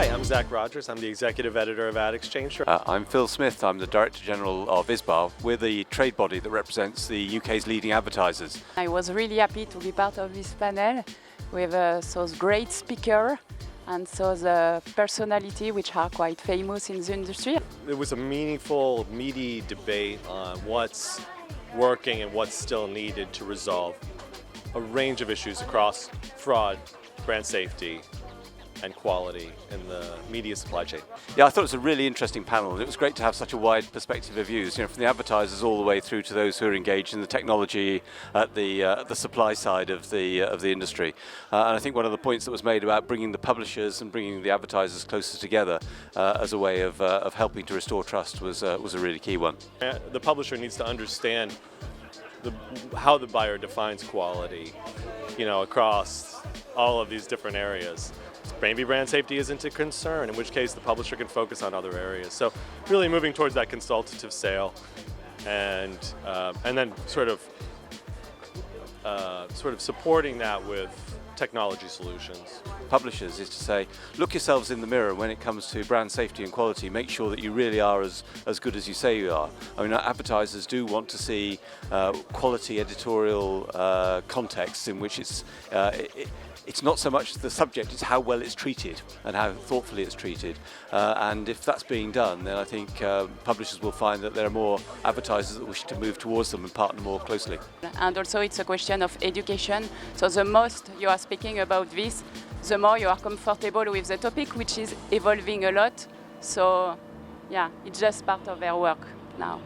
Hi, I'm Zach Rogers. I'm the executive editor of Ad Exchange. I'm Phil Smith. I'm the Director General of ISBA. We're the trade body that represents the UK's leading advertisers. I was really happy to be part of this panel with those great speakers and the personality which are quite famous in the industry. It was a meaningful, meaty debate on what's working and what's still needed to resolve a range of issues across fraud, brand safety, and quality in the media supply chain. Yeah, I thought it was a really interesting panel. It was great to have such a wide perspective of views, from the advertisers all the way through to those who are engaged in the technology at the supply side of the industry. And I think one of the points that was made about bringing the publishers and bringing the advertisers closer together as a way of helping to restore trust was a really key one. The publisher needs to understand how the buyer defines quality, across all of these different areas. Maybe brand safety isn't a concern, in which case the publisher can focus on other areas. So really moving towards that consultative sale and then sort of supporting that with technology solutions. Publishers is to say, look yourselves in the mirror when it comes to brand safety and quality. Make sure that you really are as good as you say you are. I mean, advertisers do want to see quality editorial contexts in which it's not so much the subject, it's how well it's treated and how thoughtfully it's treated. And if that's being done, then I think publishers will find that there are more advertisers that wish to move towards them and partner more closely. And also it's a question of education. So the most you are speaking about this, the more you are comfortable with the topic, which is evolving a lot. So yeah, it's just part of their work now.